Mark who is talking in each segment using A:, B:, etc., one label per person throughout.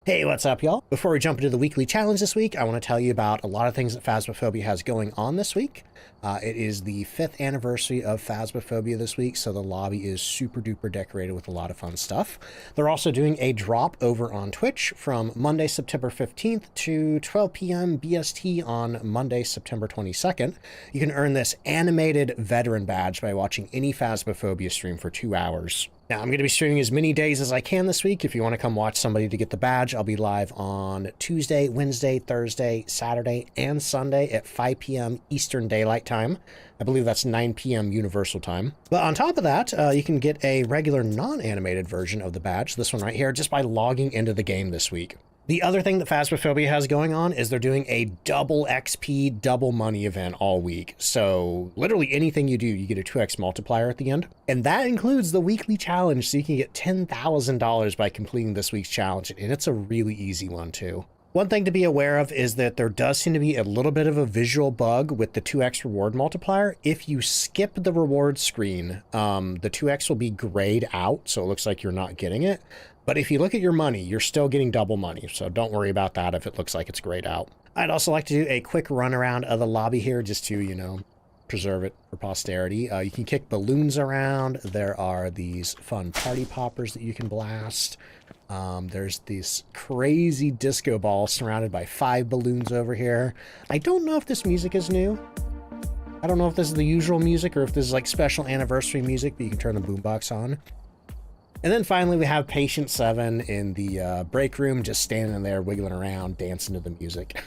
A: Hey, what's up, y'all? Before we jump into the weekly challenge this week, I want to tell you about a lot of things that Phasmophobia has going on this week. It is the 5th anniversary of Phasmophobia this week, so the lobby is super duper decorated with a lot of fun stuff. They're also doing a drop over on Twitch from Monday, September 15th to 12 p.m. BST on Monday, September 22nd. You can earn this animated veteran badge by watching any Phasmophobia stream for 2 hours. Now, I'm going to be streaming as many days as I can this week. If you want to come watch somebody to get the badge, I'll be live on Tuesday, Wednesday, Thursday, Saturday, and Sunday at 5 p.m. Eastern Daylight Time. I believe that's 9 p.m. Universal Time. But on top of that, you can get a regular non-animated version of the badge, this one right here, just by logging into the game this week. The other thing that Phasmophobia has going on is they're doing a double XP, double money event all week. So literally anything you do, you get a 2x multiplier at the end. And that includes the weekly challenge, so you can get $10,000 by completing this week's challenge. And it's a really easy one too. One thing to be aware of is that there does seem to be a little bit of a visual bug with the 2x reward multiplier. If you skip the reward screen, the 2x will be grayed out, so it looks like you're not getting it. But if you look at your money, you're still getting double money, so don't worry about that if it looks like it's grayed out. I'd also like to do a quick run around of the lobby here just to, you know, preserve it for posterity. You can kick balloons around. There are these fun party poppers that you can blast. There's this crazy disco ball surrounded by 5 balloons over here. I don't know if this music is new. I don't know if this is the usual music or if this is like special anniversary music, but you can turn the boombox on. And then finally, we have Patient 7 in the break room, just standing there, wiggling around, dancing to the music.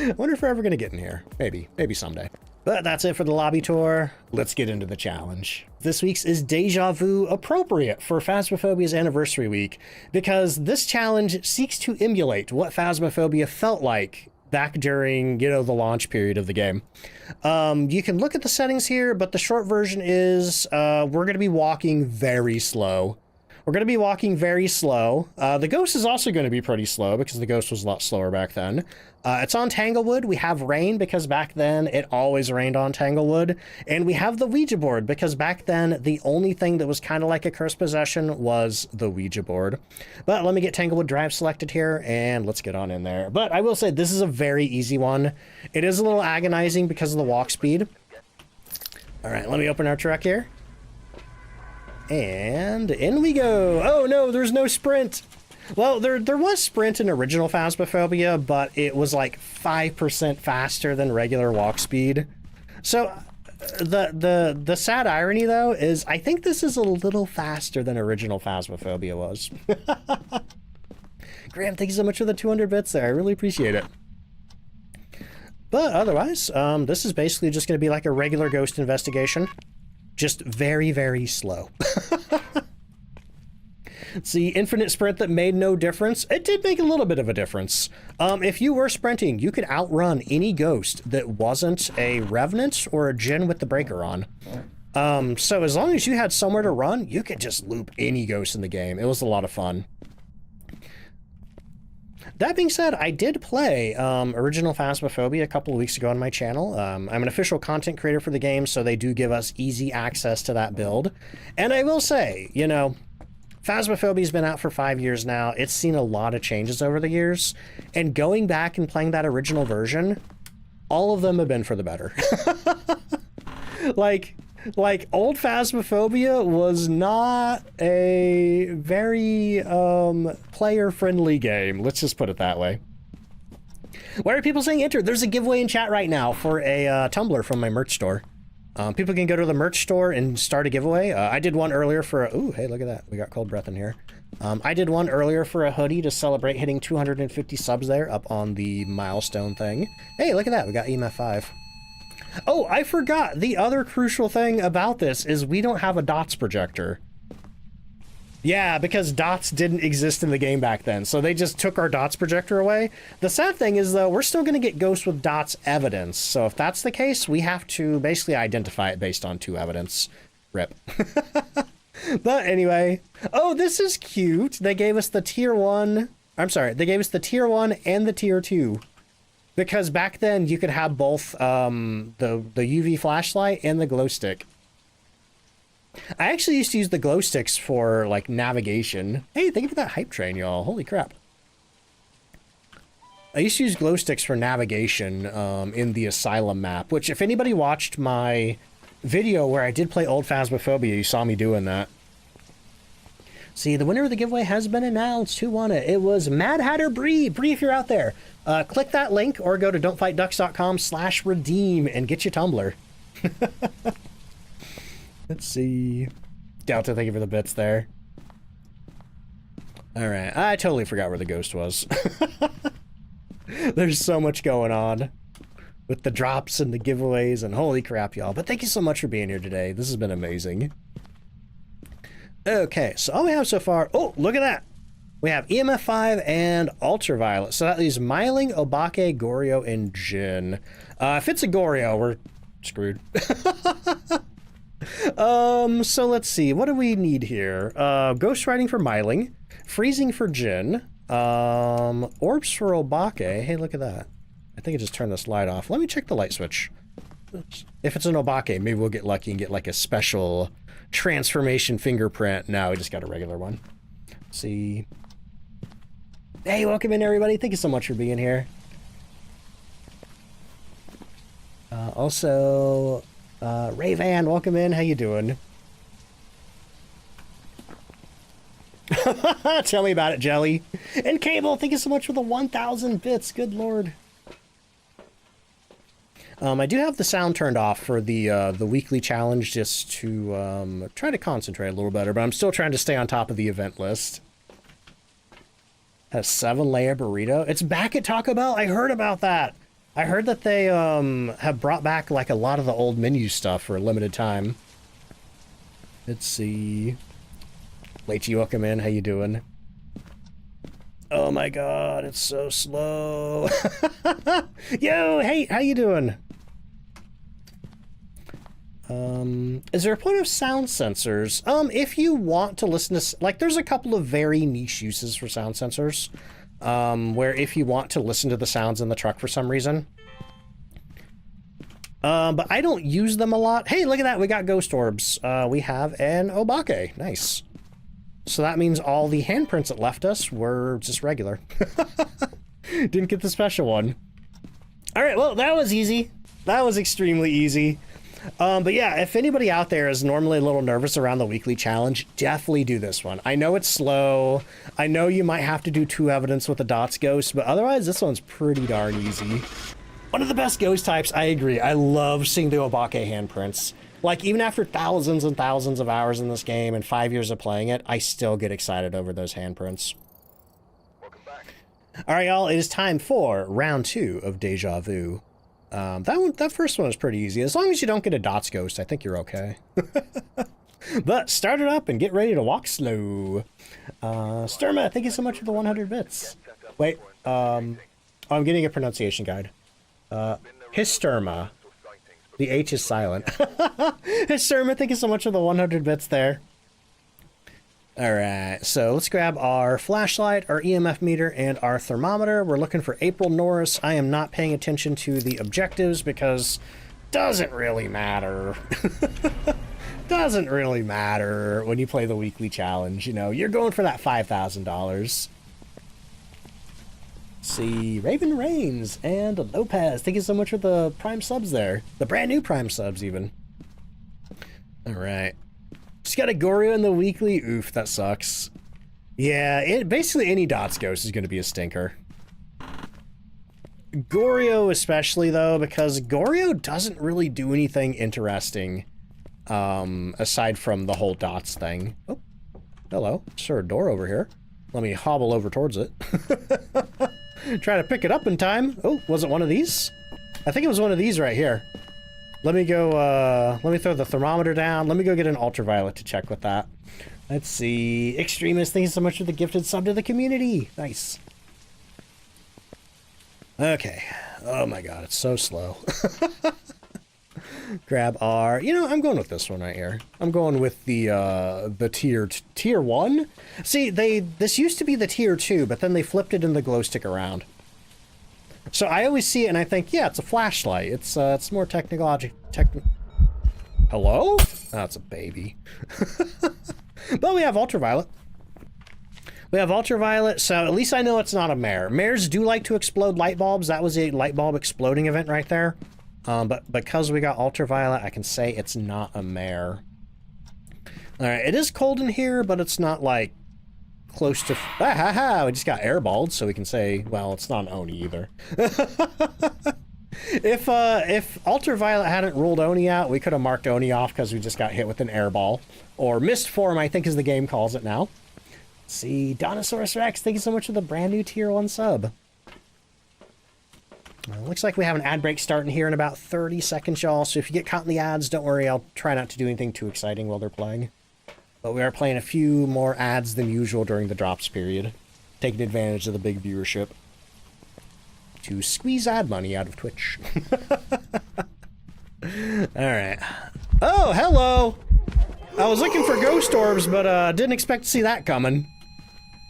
A: I wonder if we're ever going to get in here. Maybe someday. But that's it for the lobby tour. Let's get into the challenge. This week's is Deja Vu appropriate for Phasmophobia's anniversary week, because this challenge seeks to emulate what Phasmophobia felt like back during, you know, the launch period of the game. You can look at the settings here, but the short version is we're going to be walking very slow. We're going to be walking very slow. The ghost is also going to be pretty slow because the ghost was a lot slower back then. It's on Tanglewood. We have rain because back then it always rained on Tanglewood. And we have the Ouija board because back then the only thing that was kind of like a cursed possession was the Ouija board. But let me get Tanglewood Drive selected here and let's get on in there. But I will say this is a very easy one. It is a little agonizing because of the walk speed. All right, let me open our truck here. And in we go. Oh no, there's no sprint. Well, there was sprint in original Phasmophobia, but it was like 5% faster than regular walk speed. So the sad irony though is I think this is a little faster than original Phasmophobia was. Graham, thank you so much for the 200 bits there. I really appreciate it. But otherwise, this is basically just going to be like a regular ghost investigation. Just very, very slow. See, infinite sprint that made no difference. It did make a little bit of a difference. If you were sprinting, you could outrun any ghost that wasn't a revenant or a djinn with the breaker on. So as long as you had somewhere to run, you could just loop any ghost in the game. It was a lot of fun. That being said, I did play original Phasmophobia a couple of weeks ago on my channel. I'm an official content creator for the game, so they do give us easy access to that build. And I will say, you know, Phasmophobia's been out for 5 years now. It's seen a lot of changes over the years. And going back and playing that original version, all of them have been for the better. Like old Phasmophobia was not a very player-friendly game. Let's just put it that way. Why are people saying enter? There's a giveaway in chat right now for a tumbler from my merch store. People can go to the merch store and start a giveaway. I did one earlier for a... Ooh, hey, look at that. We got cold breath in here. I did one earlier for a hoodie to celebrate hitting 250 subs there up on the milestone thing. Hey, look at that. We got EMF 5. Oh, I forgot. The other crucial thing about this is we don't have a dots projector. Yeah, because dots didn't exist in the game back then, so they just took our dots projector away. The sad thing is, though, we're still going to get ghosts with dots evidence, so if that's the case, we have to basically identify it based on 2 evidence. RIP. But anyway, oh, this is cute. They gave us the tier 1. I'm sorry, they gave us the tier 1 and the tier 2. Because back then, you could have both the UV flashlight and the glow stick. I actually used to use the glow sticks for, like, navigation. Hey, thank you for that hype train, y'all. Holy crap. I used to use glow sticks for navigation in the Asylum map, which if anybody watched my video where I did play old Phasmophobia, you saw me doing that. See, the winner of the giveaway has been announced. Who won it? It was Mad Hatter Bree. Bree, if you're out there, click that link or go to DontFightDucks.com/redeem and get your tumbler. Let's see. Delta, thank you for the bits there. All right, I totally forgot where the ghost was. There's so much going on with the drops and the giveaways and holy crap, y'all. But thank you so much for being here today. This has been amazing. Okay, so all we have so far... Oh, look at that! We have EMF 5 and Ultraviolet. So that leaves Myling, Obake, Goryo, and Jin. If it's a Goryo, we're screwed. So let's see. What do we need here? Ghost Riding for Myling. Freezing for Jin. Orbs for Obake. Hey, look at that. I think I just turned this light off. Let me check the light switch. If it's an Obake, maybe we'll get lucky and get like a special transformation fingerprint. No, we just got a regular one. Let's see. Hey, welcome in, everybody. Thank you so much for being here. Also, Rayvan, welcome in. How you doing? Tell me about it, Jelly. And Cable, thank you so much for the 1,000 bits. Good lord. I do have the sound turned off for the weekly challenge just to try to concentrate a little better, but I'm still trying to stay on top of the event list. A 7-layer burrito. It's back at Taco Bell? I heard about that. I heard that they have brought back like a lot of the old menu stuff for a limited time. Let's see. Leichy, welcome in. How you doing? Oh my god, it's so slow. Yo, hey, how you doing? Is there a point of sound sensors? If you want to listen to, like, there's a couple of very niche uses for sound sensors, where if you want to listen to the sounds in the truck for some reason. But I don't use them a lot. Hey, look at that, we got ghost orbs. We have an Obake, nice. So that means all the handprints it left us were just regular. Didn't get the special one. All right, well, that was easy. That was extremely easy. But yeah, if anybody out there is normally a little nervous around the weekly challenge, definitely do this one. I know it's slow. I know you might have to do 2 evidence with the dots ghost, but otherwise this one's pretty darn easy. One of the best ghost types, I agree. I love seeing the Obake handprints. Like, even after thousands and thousands of hours in this game and 5 years of playing it, I still get excited over those handprints. Welcome back. All right, y'all, it is time for round 2 of Deja Vu. That first one was pretty easy. As long as you don't get a dots ghost, I think you're okay. But start it up and get ready to walk slow. Sturma, thank you so much for the 100 bits. Wait, I'm getting a pronunciation guide. Hysterma. The H is silent. Hysterma, thank you so much for the 100 bits there. Alright, so let's grab our flashlight, our EMF meter, and our thermometer. We're looking for April Norris. I am not paying attention to the objectives because doesn't really matter. Doesn't really matter when you play the weekly challenge. You know, you're going for that $5,000. See, Raven Reigns and Lopez, thank you so much for the prime subs there. The brand new prime subs, even. Alright. Just got a Goryo in the weekly. Oof, that sucks. Yeah, basically any dots ghost is going to be a stinker. Goryo especially, though, because Goryo doesn't really do anything interesting, aside from the whole dots thing. Oh, hello. Sir, a door over here. Let me hobble over towards it. Try to pick it up in time. Oh, was it one of these? I think it was one of these right here. Let me go, let me throw the thermometer down. Let me go get an ultraviolet to check with that. Let's see. Extremist, thank you so much for the gifted sub to the community. Nice. Okay. Oh my god, it's so slow. Grab our... You know, I'm going with this one right here. I'm going with the tier 1. See, this used to be the tier 2, but then they flipped it in the glow stick around. So I always see it and I think, yeah, it's a flashlight. It's more technological. Hello? Oh, it's a baby. But we have ultraviolet. We have ultraviolet, so at least I know it's not a mare. Mares do like to explode light bulbs. That was a light bulb exploding event right there. But because we got ultraviolet, I can say it's not a mare. Alright, it is cold in here, but it's not, like, close to... we just got airballed, so we can say, well, it's not an Oni either. If ultraviolet hadn't ruled Oni out, we could have marked Oni off because we just got hit with an airball. Or mist form, I think is the game calls it now. Let's see, Donosaurus Rex, thank you so much for the brand new tier 1 sub. Looks like we have an ad break starting here in about 30 seconds, y'all. So if you get caught in the ads, don't worry, I'll try not to do anything too exciting while they're playing. But we are playing a few more ads than usual during the drops period, taking advantage of the big viewership to squeeze ad money out of Twitch. Alright. Oh, hello! I was looking for ghost orbs, but didn't expect to see that coming.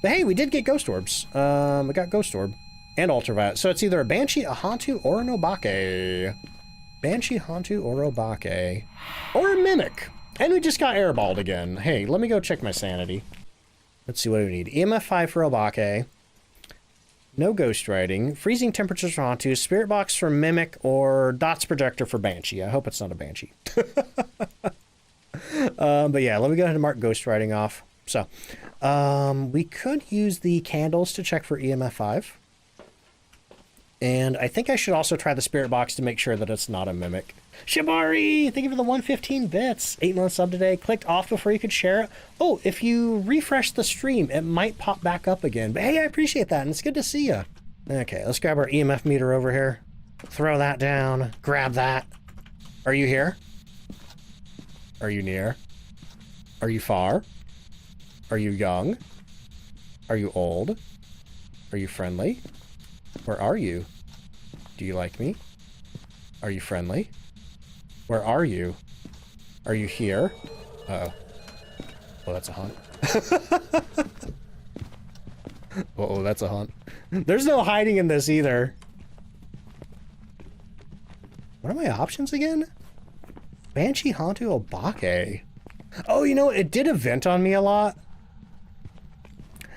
A: But hey, we did get ghost orbs. We got ghost orb and ultraviolet. So it's either a Banshee, a Hantu, or an Obake. Banshee, Hantu, or Obake. Or a Mimic. And we just got airballed again. Hey, let me go check my sanity. Let's see what we need. EMF 5 for Obake. No ghost riding. Freezing temperatures for Hantu. Spirit box for Mimic, or Dots projector for Banshee. I hope it's not a Banshee. But yeah, let me go ahead and mark ghost riding off. So, we could use the candles to check for EMF 5. And I think I should also try the spirit box to make sure that it's not a Mimic. Shibari, thank you for the 115 bits. 8-month sub today. Clicked off before you could share it. Oh, if you refresh the stream, it might pop back up again. But hey, I appreciate that, and it's good to see you. Okay, let's grab our EMF meter over here. Throw that down. Grab that. Are you here? Are you near? Are you far? Are you young? Are you old? Are you friendly? Where are you? Do you like me? Are you friendly? Where are you? Are you here? Uh-oh. Oh, that's a hunt. Uh-oh, that's a hunt. There's no hiding in this either. What are my options again? Banshee, Hantu, Obake. Oh, you know, it did event on me a lot.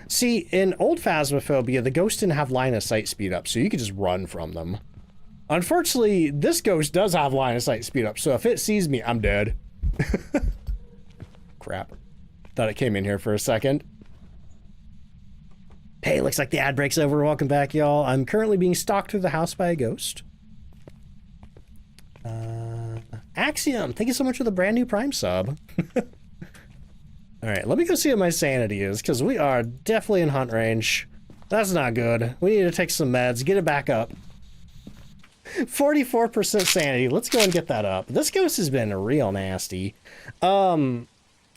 A: See, in old Phasmophobia, the ghosts didn't have line of sight speed up, so you could just run from them. Unfortunately, this ghost does have line of sight speed up, so if it sees me, I'm dead. Crap. Thought it came in here for a second. Hey, looks like the ad break's over. Welcome back, y'all. I'm currently being stalked through the house by a ghost. Axiom, thank you so much for the brand new Prime sub. Alright, let me go see what my sanity is, because we are definitely in hunt range. That's not good. We need to take some meds, get it back up. 44% sanity. Let's go and get that up. This ghost has been real nasty. I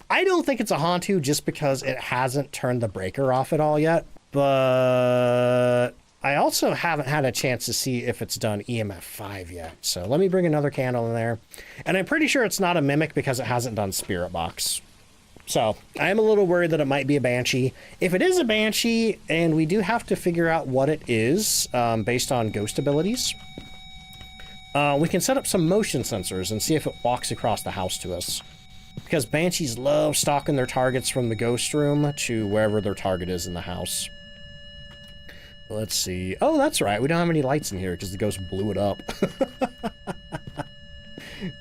A: don't think it's a Hantu just because it hasn't turned the breaker off at all yet, but I also haven't had a chance to see if it's done EMF 5 yet. So let me bring another candle in there. And I'm pretty sure it's not a Mimic because it hasn't done Spirit Box. So I am a little worried that it might be a Banshee. If it is a Banshee, and we do have to figure out what it is based on ghost abilities, we can set up some motion sensors and see if it walks across the house to us. Because Banshees love stalking their targets from the ghost room to wherever their target is in the house. Let's see. Oh, that's right. We don't have any lights in here because the ghost blew it up.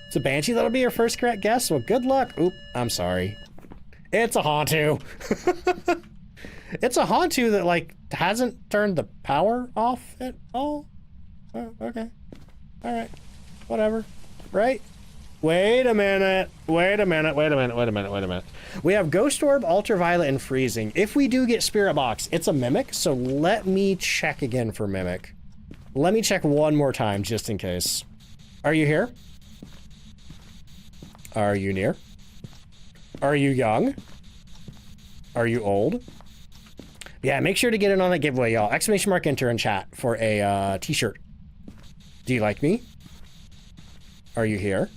A: It's a Banshee. That'll be your first correct guess. Well, good luck. Oop, I'm sorry. It's a Hantu. It's a Hantu that, like, hasn't turned the power off at all. Oh, okay. All right. Whatever. Right? Wait a minute. Wait a minute. Wait a minute. Wait a minute. Wait a minute. We have Ghost Orb, Ultraviolet, and Freezing. If we do get Spirit Box, it's a Mimic, so let me check again for Mimic. Let me check one more time, just in case. Are you here? Are you near? Are you young? Are you old? Yeah, make sure to get in on that giveaway, y'all. Exclamation mark enter in chat for a t-shirt. Do you like me? Are you here?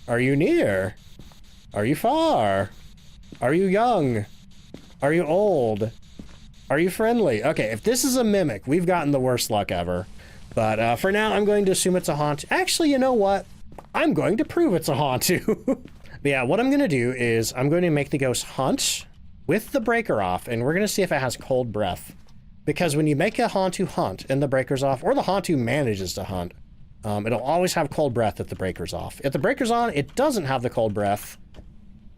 A: Are you near? Are you far? Are you young? Are you old? Are you friendly? Okay, if this is a Mimic, we've gotten the worst luck ever. But for now, I'm going to assume it's a Hantu. Actually, you know what? I'm going to prove it's a Hantu. But yeah, what I'm going to do is I'm going to make the ghost hunt with the breaker off, and we're going to see if it has cold breath. Because when you make a Hantu hunt and the breaker's off, or the Hantu manages to hunt, it'll always have cold breath if the breaker's off. If the breaker's on, it doesn't have the cold breath.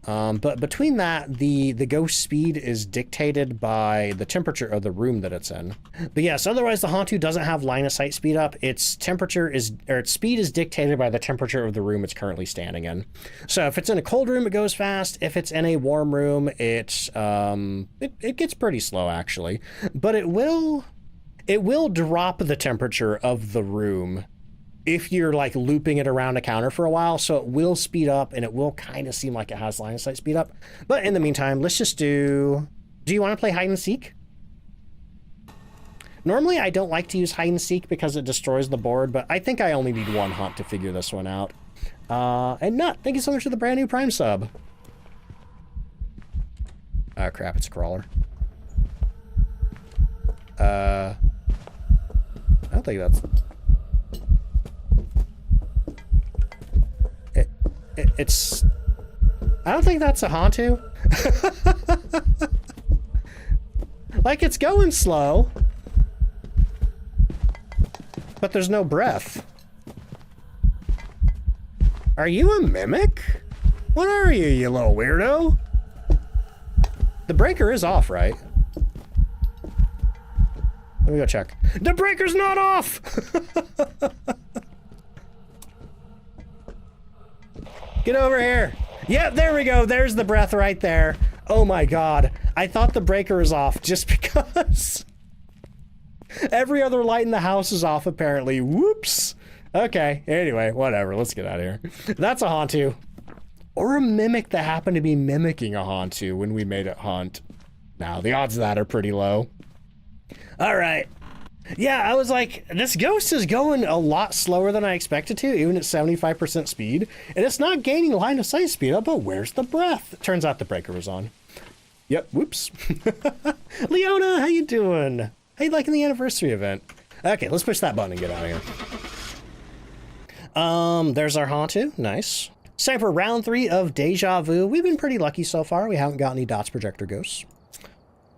A: But between that, the ghost speed is dictated by the temperature of the room that it's in. But yes, otherwise the Hantu doesn't have line of sight speed up. Its temperature is, or its speed is dictated by the temperature of the room it's currently standing in. So if it's in a cold room, it goes fast. If it's in a warm room, it gets pretty slow actually. But it will drop the temperature of the room if you're like looping it around a counter for a while, so it will speed up and it will kind of seem like it has line of sight speed up. But in the meantime, let's just do you want to play hide and seek? Normally I don't like to use hide and seek because it destroys the board, but I think I only need one hunt to figure this one out. And Nut, thank you so much for the brand new Prime sub. Oh crap, it's a crawler. I don't think that's... It's... I don't think that's a Hantu. Like, it's going slow. But there's no breath. Are you a mimic? What are you, you little weirdo? The breaker is off, right? Let me go check. The breaker's not off! Get over here. Yeah, there we go. There's the breath right there. Oh my god. I thought the breaker was off just because every other light in the house is off apparently. Whoops. Okay, anyway, whatever. Let's get out of here. That's a Hantu. Or a mimic that happened to be mimicking a Hantu when we made it hunt. Now, the odds of that are pretty low. All right. Yeah, I was like, this ghost is going a lot slower than I expected to, even at 75% speed. And it's not gaining line of sight speed up, but where's the breath? Turns out the breaker was on. Yep, whoops. Leona, how you doing? How you liking the anniversary event? Okay, let's push that button and get out of here. There's our Hantu. Nice. It's time for round 3 of Deja Vu. We've been pretty lucky so far. We haven't got any dots projector ghosts.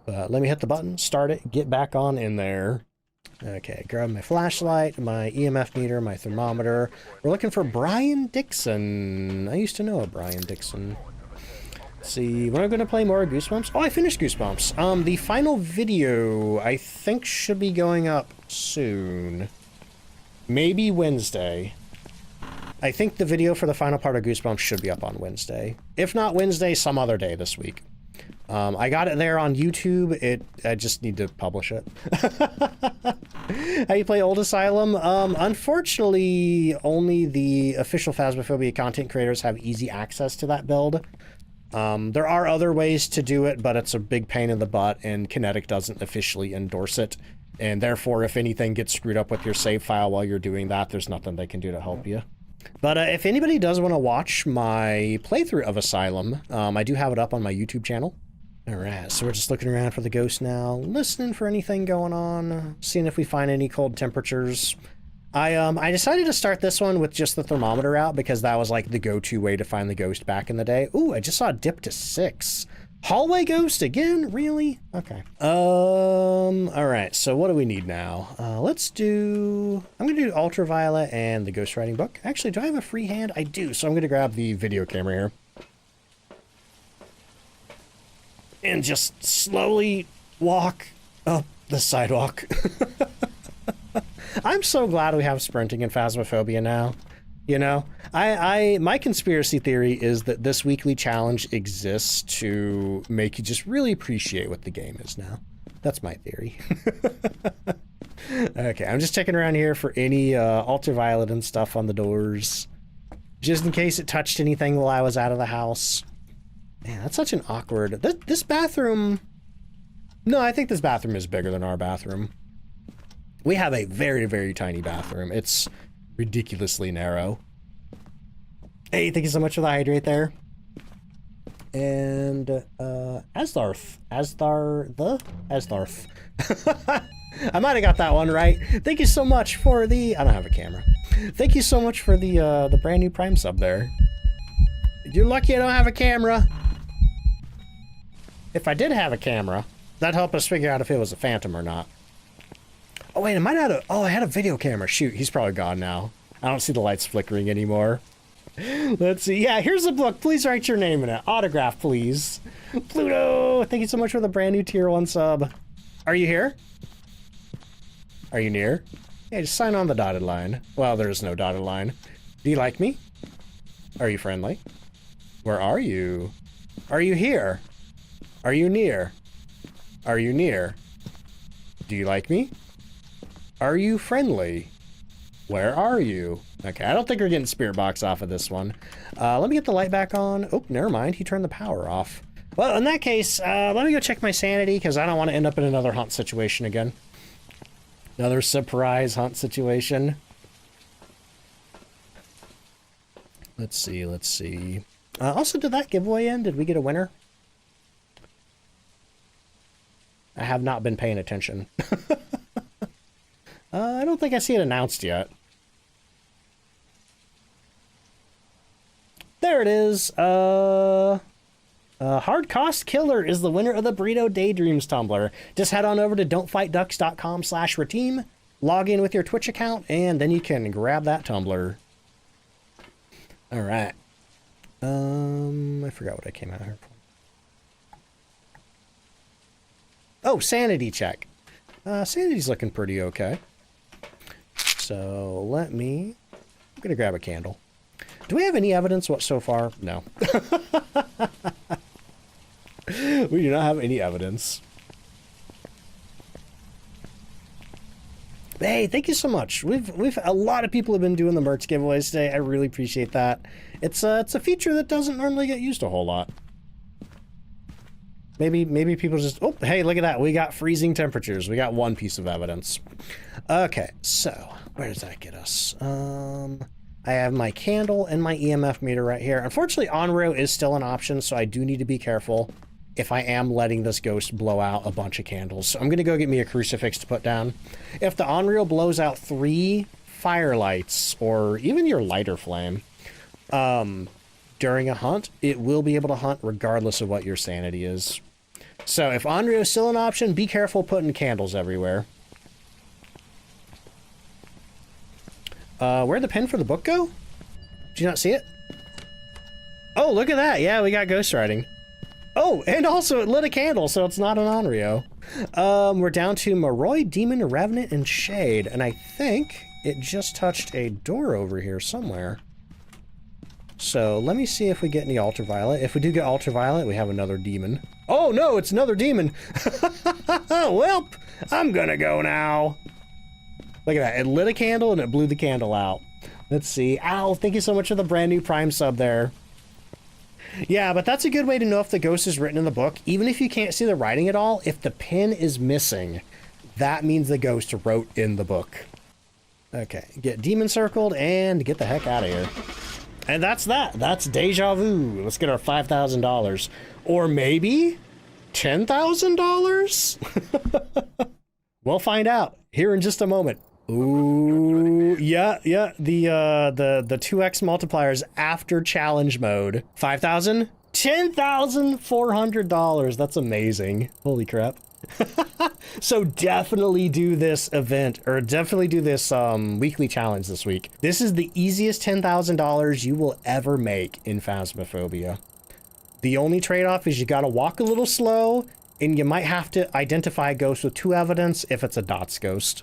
A: But let me hit the button, start it, get back on in there. Okay, grab my flashlight, my EMF meter, my thermometer. We're looking for Brian Dixon. I used to know a Brian Dixon. Let's see, when am I going to play more Goosebumps? Oh, I finished Goosebumps. The final video, I think, should be going up soon. Maybe Wednesday. I think the video for the final part of Goosebumps should be up on Wednesday. If not Wednesday, some other day this week. I got it there on YouTube. I just need to publish it. How you play Old Asylum? Unfortunately, only the official Phasmophobia content creators have easy access to that build. There are other ways to do it, but it's a big pain in the butt, and Kinetic doesn't officially endorse it. And therefore, if anything gets screwed up with your save file while you're doing that, there's nothing they can do to help you. But if anybody does want to watch my playthrough of Asylum, I do have it up on my YouTube channel. Alright, so we're just looking around for the ghost now, listening for anything going on, seeing if we find any cold temperatures. I decided to start this one with just the thermometer out because that was like the go-to way to find the ghost back in the day. Ooh, I just saw it dip to 6. Hallway ghost again? Really? Okay. Alright, so what do we need now? Let's do... I'm gonna do Ultraviolet and the ghostwriting book. Actually, do I have a free hand? I do, so I'm gonna grab the video camera here. And just slowly walk up the sidewalk. I'm so glad we have sprinting in Phasmophobia now. You know, my conspiracy theory is that this weekly challenge exists to make you just really appreciate what the game is now. That's my theory. Okay, I'm just checking around here for any ultraviolet and stuff on the doors, just in case it touched anything while I was out of the house. Man, that's such an awkward... This bathroom... No, I think this bathroom is bigger than our bathroom. We have a very, very tiny bathroom. It's ridiculously narrow. Hey, thank you so much for the hydrate there. And, Asdarth. Asdarth. I might have got that one right. Thank you so much for the... I don't have a camera. Thank you so much for the brand new Prime sub there. You're lucky I don't have a camera. If I did have a camera, that'd help us figure out if it was a phantom or not. Oh, wait, I might have oh, I had a video camera. Shoot, he's probably gone now. I don't see the lights flickering anymore. Let's see. Yeah, here's a book. Please write your name in it. Autograph, please. Pluto, thank you so much for the brand new tier 1 sub. Are you here? Are you near? Yeah, just sign on the dotted line. Well, there's no dotted line. Do you like me? Are you friendly? Where are you? Are you here? Are you near? Are you near? Do you like me? Are you friendly? Where are you? Okay, I don't think we're getting spirit box off of this one. Let me get the light back on. Oh, never mind. He turned the power off. Well, in that case, let me go check my sanity because I don't want to end up in another hunt situation again. Another surprise hunt situation. Let's see, let's see. Also, did that giveaway end? Did we get a winner? I have not been paying attention. I don't think I see it announced yet. There it is. Hard Cost Killer is the winner of the Burrito Daydreams tumbler. Just head on over to DontFightDucks.com/redeem, log in with your Twitch account, and then you can grab that tumbler. All right. I forgot what I came out here for. Oh, sanity check. Sanity's looking pretty okay. So I'm gonna grab a candle. Do we have any evidence what so far? No. We do not have any evidence. Hey, thank you so much. We've a lot of people have been doing the merch giveaways today. I really appreciate that. It's a feature that doesn't normally get used a whole lot. Maybe people just, oh, hey, look at that. We got freezing temperatures. We got one piece of evidence. Okay, so where does that get us? I have my candle and my EMF meter right here. Unfortunately, on-rail is still an option, so I do need to be careful if I am letting this ghost blow out a bunch of candles. So I'm going to go get me a crucifix to put down. If the on-rail blows out 3 firelights, or even your lighter flame, during a hunt, it will be able to hunt regardless of what your sanity is. So if on-rail is still an option, be careful putting candles everywhere. Where'd the pin for the book go? Did you not see it? Oh, look at that. Yeah, we got ghost writing. Oh, and also it lit a candle, so it's not an Onryo. We're down to Moroi, Demon, Revenant, and Shade, and I think it just touched a door over here somewhere. So let me see if we get any ultraviolet. If we do get ultraviolet, we have another demon. Oh no, it's another demon. Welp, I'm gonna go now. Look at that. It lit a candle and it blew the candle out. Let's see. Ow, thank you so much for the brand new Prime sub there. Yeah, but that's a good way to know if the ghost is written in the book. Even if you can't see the writing at all, if the pin is missing, that means the ghost wrote in the book. Okay, get demon circled and get the heck out of here. And that's that. That's Deja Vu. Let's get our $5,000. Or maybe $10,000? We'll find out here in just a moment. Ooh, yeah. The 2x multipliers after challenge mode. 5,000? $10,400. That's amazing. Holy crap. So definitely do this event, or definitely do this weekly challenge this week. This is the easiest $10,000 you will ever make in Phasmophobia. The only trade-off is you gotta walk a little slow, and you might have to identify a ghost with 2 evidence if it's a dots ghost.